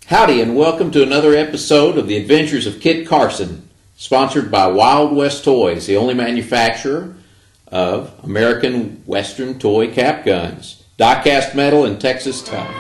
Howdy and welcome to another episode of The Adventures of Kit Carson, sponsored by Wild West Toys, the only manufacturer of American Western toy cap guns, die-cast metal and Texas tough.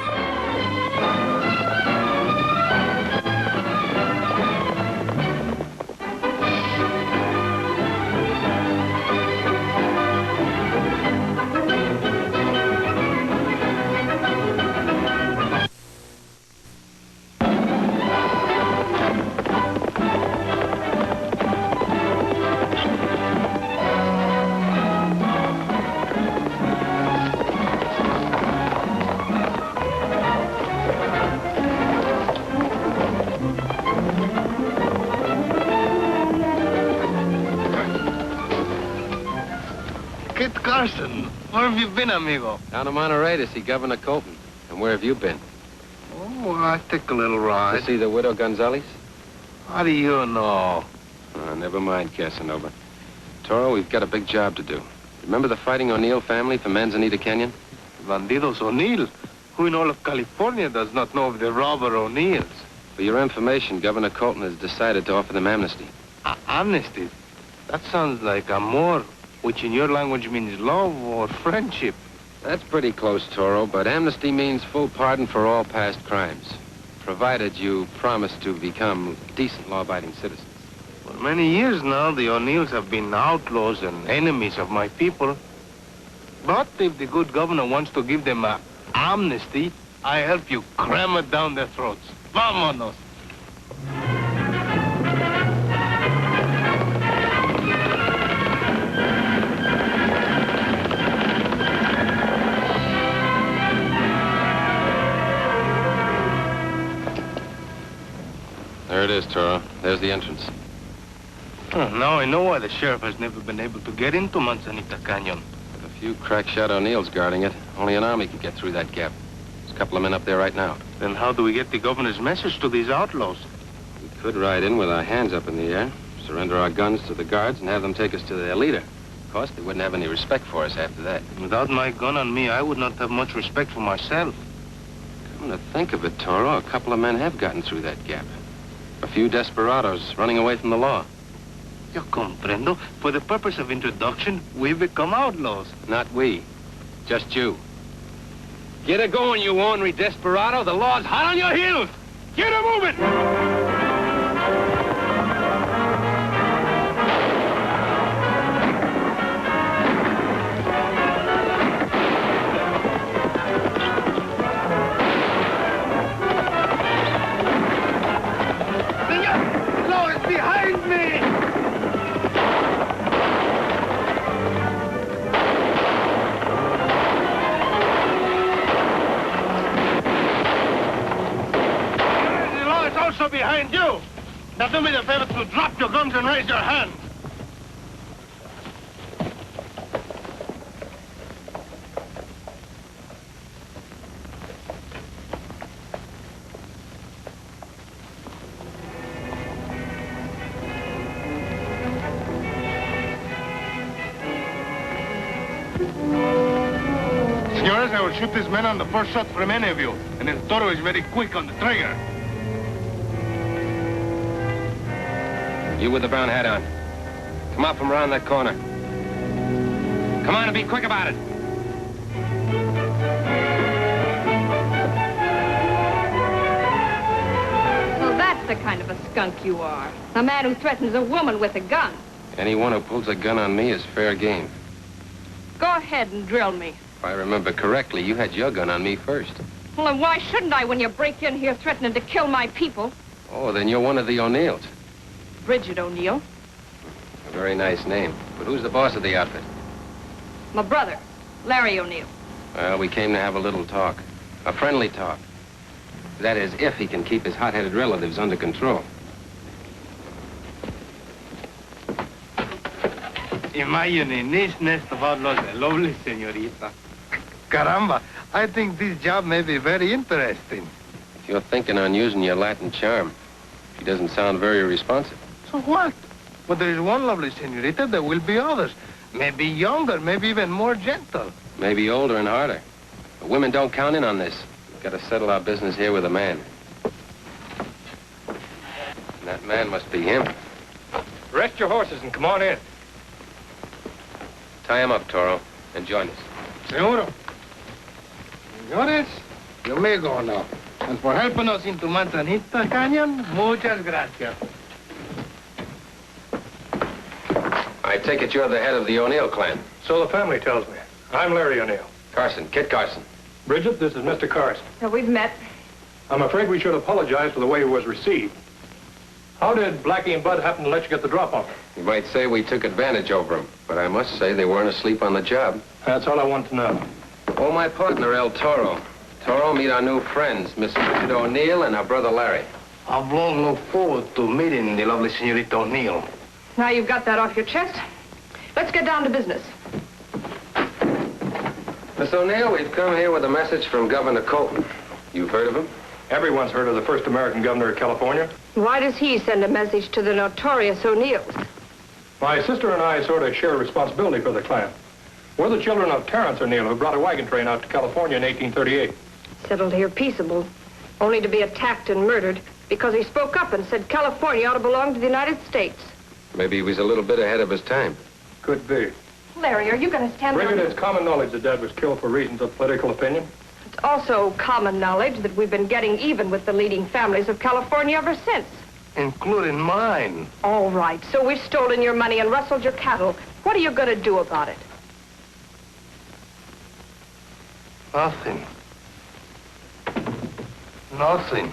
Carson, where have you been, amigo? Down to Monterey to see Governor Colton. And where have you been? Oh, I took a little ride. To see the widow Gonzales? How do you know? Never mind, Casanova. Toro, we've got a big job to do. Remember the Fighting O'Neill family from Manzanita Canyon? Bandidos O'Neill? Who in all of California does not know of the robber O'Neals? For your information, Governor Colton has decided to offer them amnesty. Amnesty? That sounds like amor, which in your language means love or friendship. That's pretty close, Toro, but amnesty means full pardon for all past crimes, provided you promise to become decent, law-abiding citizens. For many years now, the O'Neals have been outlaws and enemies of my people. But if the good governor wants to give them an amnesty, I help you cram it down their throats. Vámonos! There it is, Toro. There's the entrance. Now I know why the sheriff has never been able to get into Manzanita Canyon. With a few crack-shot O'Neills guarding it, only an army can get through that gap. There's a couple of men up there right now. Then how do we get the governor's message to these outlaws? We could ride in with our hands up in the air, surrender our guns to the guards, and have them take us to their leader. Of course, they wouldn't have any respect for us after that. Without my gun on me, I would not have much respect for myself. Come to think of it, Toro, a couple of men have gotten through that gap. A few desperados running away from the law. Yo comprendo. For the purpose of introduction, we become outlaws. Not we. Just you. Get a going, you ornery desperado. The law's hot on your heels. Get a moving! Behind you. Now do me the favor to drop your guns and raise your hands. Senores, I will shoot these men on the first shot from any of you. And then Toro is very quick on the trigger. You with the brown hat on. Come out from around that corner. Come on and be quick about it. So that's the kind of a skunk you are. A man who threatens a woman with a gun. Anyone who pulls a gun on me is fair game. Go ahead and drill me. If I remember correctly, you had your gun on me first. Well, then why shouldn't I when you break in here threatening to kill my people? Oh, then you're one of the O'Neills. Bridget O'Neill. A very nice name. But who's the boss of the outfit? My brother, Larry O'Neill. Well, we came to have a little talk. A friendly talk. That is, if he can keep his hot-headed relatives under control. Imagine in this nest of outlaws, a lovely señorita. Caramba, I think this job may be very interesting. If you're thinking on using your Latin charm, she doesn't sound very responsive. So what? Well, there is one lovely señorita, there will be others. Maybe younger, maybe even more gentle. Maybe older and harder. But women don't count in on this. We've got to settle our business here with a man. That man must be him. Rest your horses and come on in. Tie him up, Toro, and join us. Seguro. Señores, you may go now. And for helping us into Manzanita Canyon, muchas gracias. I take it you're the head of the O'Neill clan. So the family tells me. I'm Larry O'Neill. Carson, Kit Carson. Bridget, this is Mr. Carson. Now, we've met. I'm afraid we should apologize for the way he was received. How did Blackie and Bud happen to let you get the drop on him? You might say we took advantage over him, but I must say they weren't asleep on the job. That's all I want to know. Oh, my partner, El Toro. Toro, meet our new friends, Miss Bridget O'Neill and our brother Larry. I've long looked forward to meeting the lovely Señorita O'Neill. Now you've got that off your chest. Let's get down to business. Miss O'Neill, we've come here with a message from Governor Colton. You've heard of him? Everyone's heard of the first American governor of California. Why does he send a message to the notorious O'Neals? My sister and I sort of share responsibility for the clan. We're the children of Terrence O'Neill, who brought a wagon train out to California in 1838. Settled here peaceable, only to be attacked and murdered because he spoke up and said California ought to belong to the United States. Maybe he was a little bit ahead of his time. Could be. Larry, are you going to stand Bridget, there? it's common knowledge that Dad was killed for reasons of political opinion. It's also common knowledge that we've been getting even with the leading families of California ever since. Including mine. All right, so we've stolen your money and rustled your cattle. What are you going to do about it? Nothing. Nothing.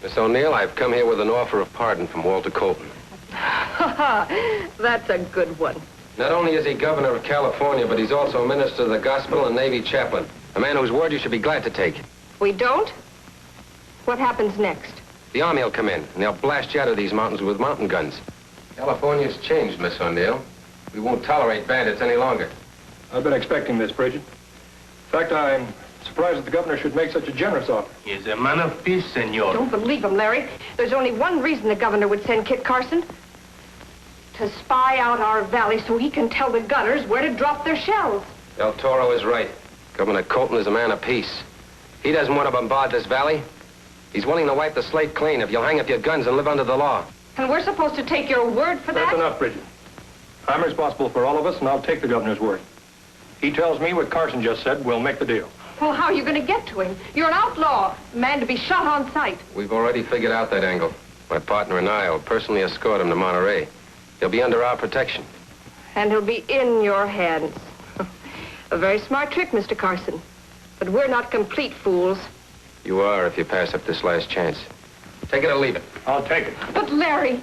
Miss O'Neill, I've come here with an offer of pardon from Walter Colton. That's a good one. Not only is he governor of California, but he's also a minister of the gospel and Navy chaplain. A man whose word you should be glad to take. We don't? What happens next? The Army will come in, and they'll blast you out of these mountains with mountain guns. California's changed, Miss O'Neill. We won't tolerate bandits any longer. I've been expecting this, Bridget. In fact, I'm surprised that the governor should make such a generous offer. He's a man of peace, senor. Don't believe him, Larry. There's only one reason the governor would send Kit Carson. To spy out our valley so he can tell the gunners where to drop their shells. El Toro is right. Governor Colton is a man of peace. He doesn't want to bombard this valley. He's willing to wipe the slate clean if you'll hang up your guns and live under the law. And we're supposed to take your word for that? That's enough, Bridget. I'm responsible for all of us, and I'll take the governor's word. He tells me what Carson just said, we'll make the deal. Well, how are you going to get to him? You're an outlaw, a man to be shot on sight. We've already figured out that angle. My partner and I will personally escort him to Monterey. He'll be under our protection. And he'll be in your hands. A very smart trick, Mr. Carson. But we're not complete fools. You are if you pass up this last chance. Take it or leave it. I'll take it. But Larry...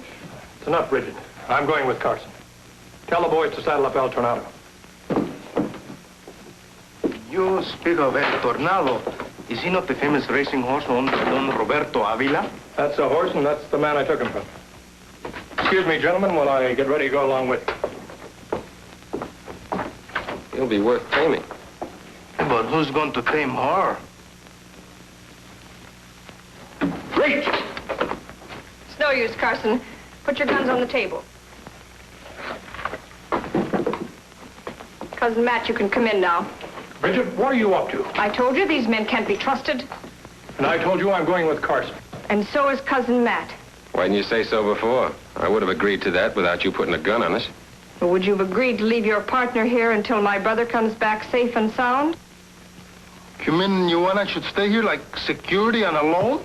It's enough, Bridget. I'm going with Carson. Tell the boys to saddle up El Tornado. You speak of El Tornado. Is he not the famous racing horse owned by Don Roberto Avila? That's a horse, and that's the man I took him from. Excuse me, gentlemen, while I get ready to go along with you. He'll be worth taming. But who's going to tame her? Great! It's no use, Carson. Put your guns on the table. Cousin Matt, you can come in now. Bridget, what are you up to? I told you these men can't be trusted. And I told you I'm going with Carson. And so is Cousin Matt. Why didn't you say so before? I would have agreed to that without you putting a gun on us. Or would you have agreed to leave your partner here until my brother comes back safe and sound? You mean you want I should stay here like security and alone?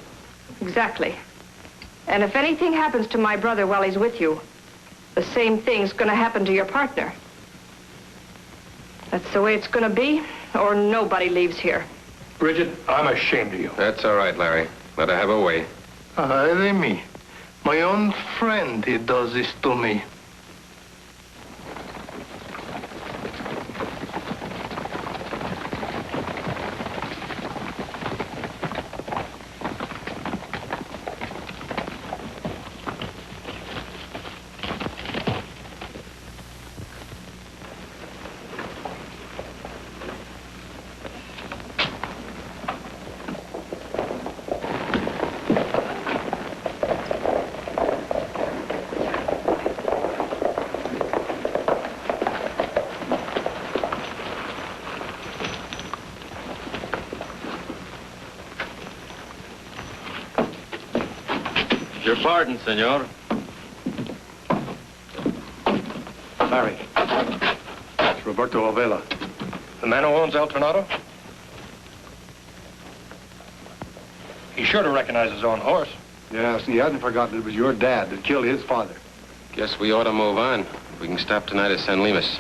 Exactly. And if anything happens to my brother while he's with you, the same thing's going to happen to your partner. That's the way it's going to be, or nobody leaves here. Bridget, I'm ashamed of you. That's all right, Larry. Let her have her way. Ay de me. My own friend, he does this to me. Your pardon, senor. Larry. It's Roberto Avila. The man who owns El Tornado? He's sure to recognize his own horse. Yes, he hasn't forgotten it was your dad that killed his father. Guess we ought to move on. We can stop tonight at San Lemus.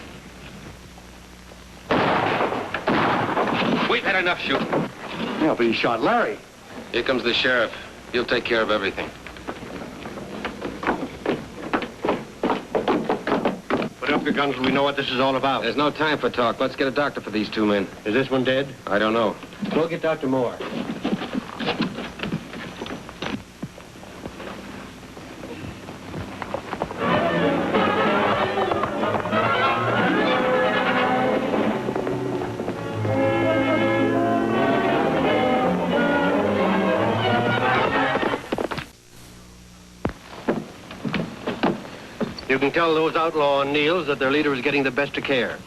We've had enough shooting. Yeah, but he shot Larry. Here comes the sheriff. He'll take care of everything. Put up your guns and we know what this is all about. There's no time for talk. Let's get a doctor for these two men. Is this one dead? I don't know. Go get Dr. Moore. You can tell those outlaw O'Neals that their leader is getting the best of care.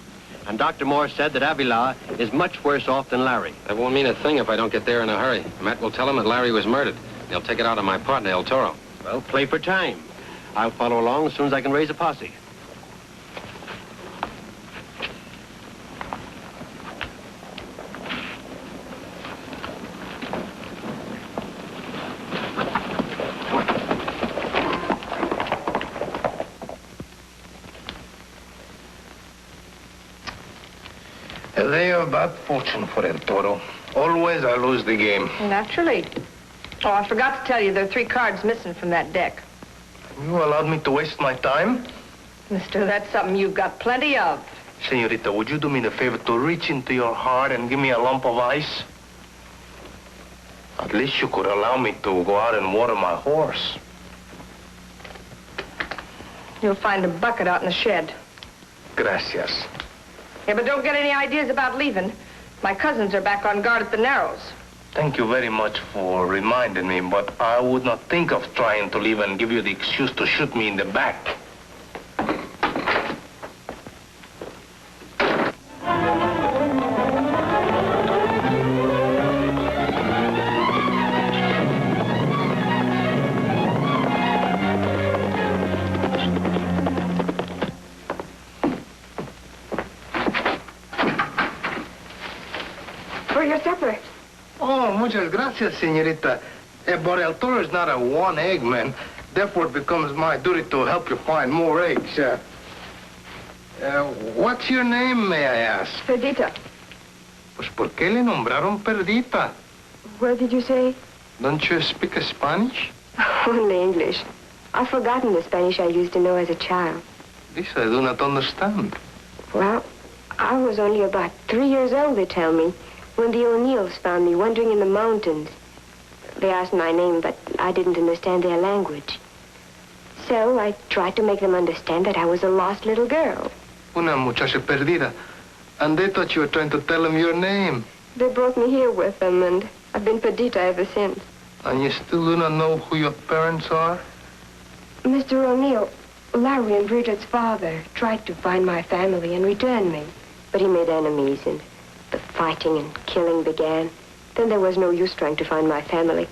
And Dr. Moore said that Avila is much worse off than Larry. That won't mean a thing if I don't get there in a hurry. Matt will tell him that Larry was murdered. They'll take it out on my partner, El Toro. Well, play for time. I'll follow along as soon as I can raise a posse. They are bad fortune for El Toro. Always I lose the game. Naturally. Oh, I forgot to tell you there are 3 cards missing from that deck. You allowed me to waste my time? Mister, that's something you've got plenty of. Senorita, would you do me the favor to reach into your heart and give me a lump of ice? At least you could allow me to go out and water my horse. You'll find a bucket out in the shed. Gracias. Yeah, but don't get any ideas about leaving. My cousins are back on guard at the Narrows. Thank you very much for reminding me, but I would not think of trying to leave and give you the excuse to shoot me in the back. For your supper. Oh, muchas gracias, senorita. But El Toro is not a one-egg man. Therefore, it becomes my duty to help you find more eggs. What's your name, may I ask? Perdita. Pues, ¿por qué le nombraron Perdita? What did you say? Don't you speak Spanish? Only English. I've forgotten the Spanish I used to know as a child. This I do not understand. Well, I was only about 3 years old, they tell me, when the O'Neals found me wandering in the mountains. They asked my name, but I didn't understand their language. So I tried to make them understand that I was a lost little girl. Una muchacha perdida. And they thought you were trying to tell them your name. They brought me here with them, and I've been Perdita ever since. And you still do not know who your parents are? Mr. O'Neill, Larry and Bridget's father tried to find my family and return me. But he made enemies, and the fighting and killing began. Then there was no use trying to find my family.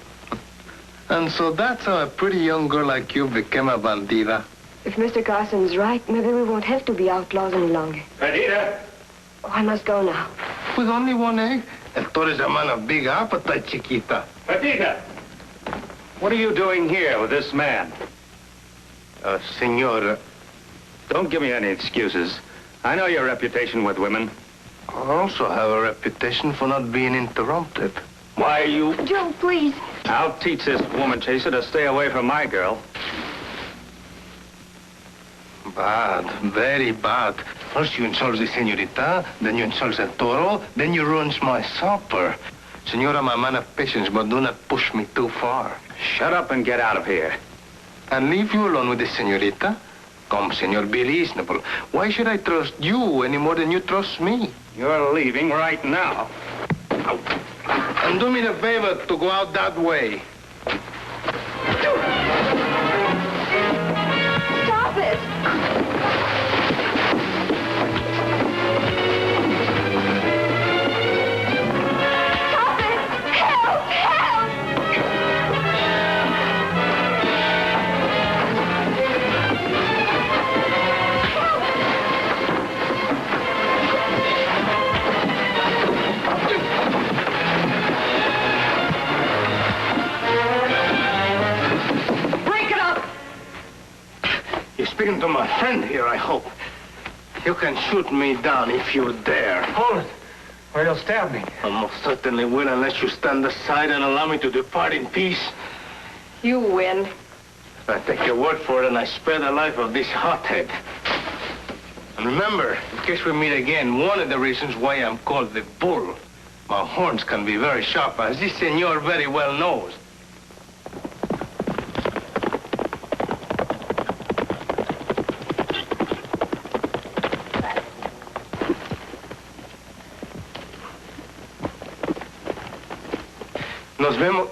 And so that's how a pretty young girl like you became a bandida. If Mr. Carson's right, maybe we won't have to be outlaws any longer. Perdita! Oh, I must go now. With only one egg? El Toro is a man of big appetite, chiquita. Perdita! What are you doing here with this man? Senor, Don't give me any excuses. I know your reputation with women. I also have a reputation for not being interrupted. Why, you... Joe, please. I'll teach this woman chaser to stay away from my girl. Bad, very bad. First you insult the senorita, then you insult El Toro, then you ruins my supper. Senor, I'm a man of patience, but do not push me too far. Shut up and get out of here. And leave you alone with the senorita? Come, senor, be reasonable. Why should I trust you any more than you trust me? You're leaving right now. And do me the favor to go out that way. Stop it! Stop it! Help! Help! speaking to my friend here, I hope. You can shoot me down if you dare. Hold it, or you'll stab me. I most certainly will unless you stand aside and allow me to depart in peace. You win. I take your word for it, and I spare the life of this hothead. And remember, in case we meet again, one of the reasons why I'm called the Bull. My horns can be very sharp, as this senor very well knows. Nos vemos.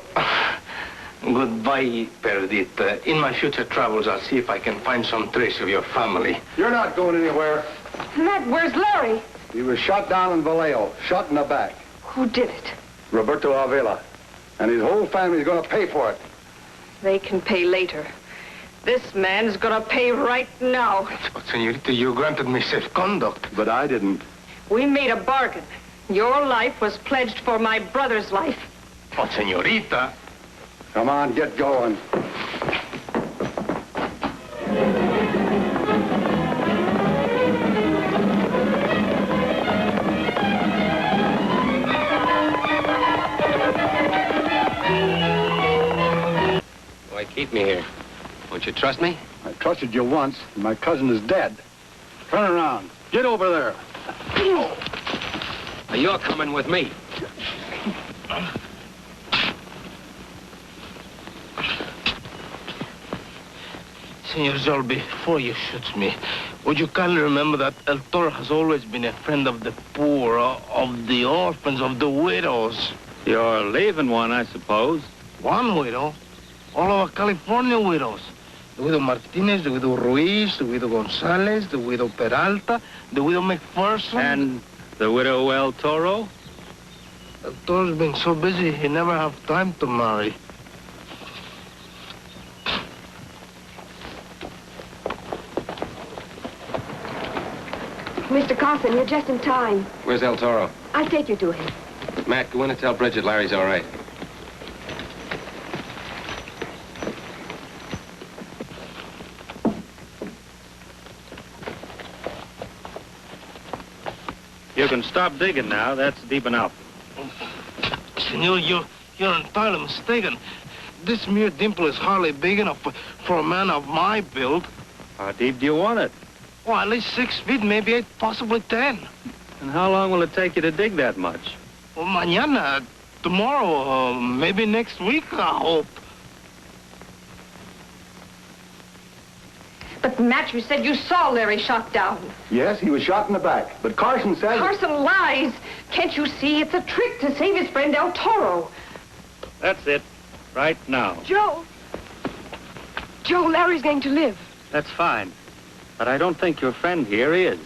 Goodbye, Perdita. In my future travels, I'll see if I can find some trace of your family. You're not going anywhere. Matt, where's Larry? He was shot down in Vallejo, shot in the back. Who did it? Roberto Avila. And his whole family's going to pay for it. They can pay later. This man is gonna pay right now. But, senorita, you granted me safe conduct. But I didn't. We made a bargain. Your life was pledged for my brother's life. Oh, senorita. Come on, get going. Why keep me here? Won't you trust me? I trusted you once, and my cousin is dead. Turn around. Get over there. Now you're coming with me. Senor Zol, before you shoot me, would you kindly remember that El Toro has always been a friend of the poor, of the orphans, of the widows? You're leaving one, I suppose. One widow? All our California widows. The widow Martinez, the widow Ruiz, the widow Gonzalez, the widow Peralta, the widow McPherson. And the widow El Toro? El Toro's been so busy, he never have time to marry. Mr. Carson, you're just in time. Where's El Toro? I'll take you to him. Matt, go in and tell Bridget Larry's all right. You can stop digging now. That's deep enough. Senor, you're entirely mistaken. This mere dimple is hardly big enough for a man of my build. How deep do you want it? Well, at least 6 feet, maybe 8, possibly 10. And how long will it take you to dig that much? Well, mañana, tomorrow, maybe next week, I hope. But Matt, you said you saw Larry shot down. Yes, he was shot in the back. But Carson says... Carson lies. Can't you see? It's a trick to save his friend El Toro. That's it. Right now. Joe, Larry's going to live. That's fine. But I don't think your friend here is.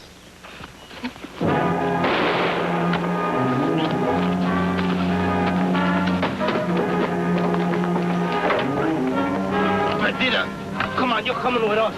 Perdita, come on, you're coming with us.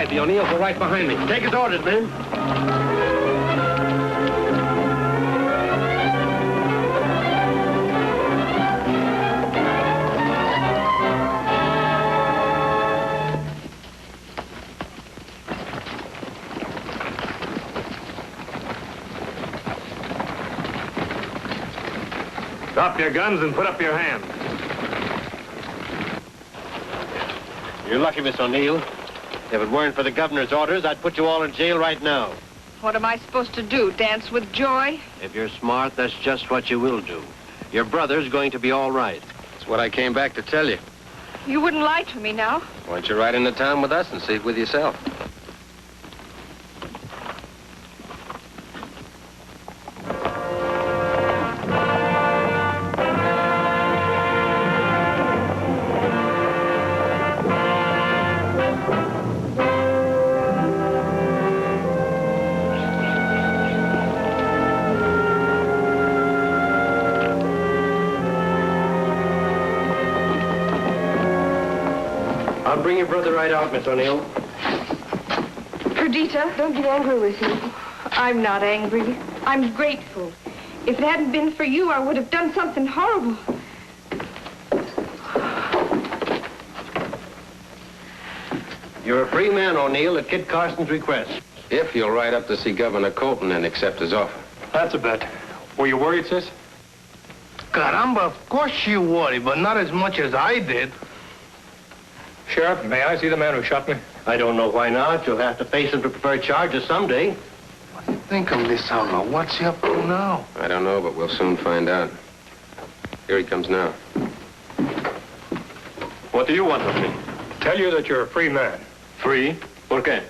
ride. The O'Neals are right behind me. Take his orders, men. Drop your guns and put up your hands. You're lucky, Miss O'Neill. If it weren't for the governor's orders, I'd put you all in jail right now. What am I supposed to do, dance with joy? If you're smart, that's just what you will do. Your brother's going to be all right. That's what I came back to tell you. You wouldn't lie to me now. Why don't you ride into town with us and see it with yourself? I'll bring your brother right out, Miss O'Neill. Perdita, Don't get angry with me. I'm not angry. I'm grateful. If it hadn't been for you, I would have done something horrible. You're a free man, O'Neill, at Kit Carson's request. If you'll ride up to see Governor Colton and accept his offer. That's a bet. Were you worried, sis? Caramba, of course you worry, but not as much as I did. Sheriff, may I see the man who shot me? I don't know why not. You'll have to face him to preferred charges someday. Think of this outlaw. What's he up to now? I don't know, but we'll soon find out. Here he comes now. What do you want of me? Tell you that you're a free man. Free? Por qué?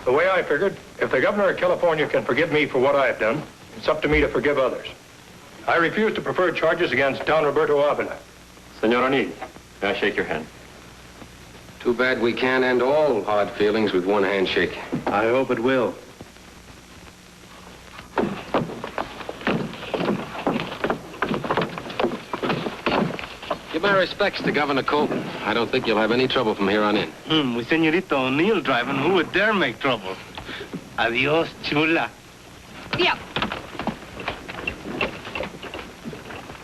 The way I figured, if the governor of California can forgive me for what I've done, it's up to me to forgive others. I refuse to prefer charges against Don Roberto Avila. Senor O'Neill, may I shake your hand? Too bad we can't end all hard feelings with one handshake. I hope it will. Give my respects to Governor Colton. I don't think you'll have any trouble from here on in. With Senorita O'Neill driving, who would dare make trouble? Adios, chula. Yeah.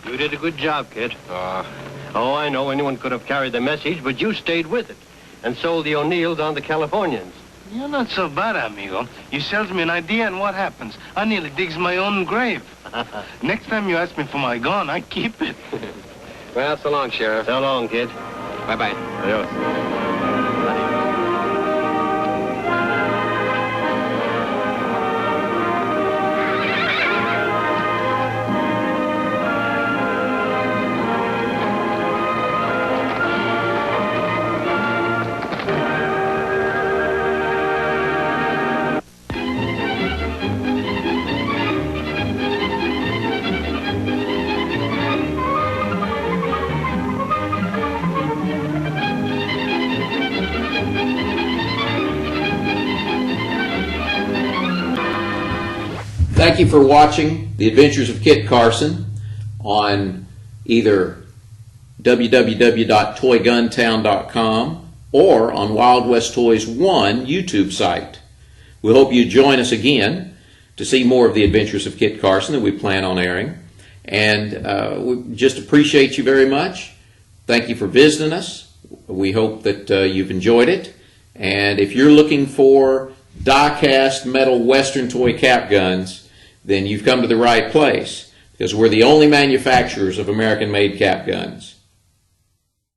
You did a good job, kid. Oh, I know anyone could have carried the message, but you stayed with it and sold the O'Neills on the Californians. You're not so bad, amigo. You sells me an idea, and what happens? I nearly digs my own grave. Next time you ask me for my gun, I keep it. Well, so long, Sheriff. So long, kid. Bye-bye. Adios. Thank you for watching The Adventures of Kit Carson on either www.toyguntown.com or on Wild West Toys 1 YouTube site. We hope you join us again to see more of The Adventures of Kit Carson that we plan on airing. And we just appreciate you very much. Thank you for visiting us. We hope that you've enjoyed it. And if you're looking for die-cast metal Western toy cap guns, then you've come to the right place, because we're the only manufacturers of American-made cap guns.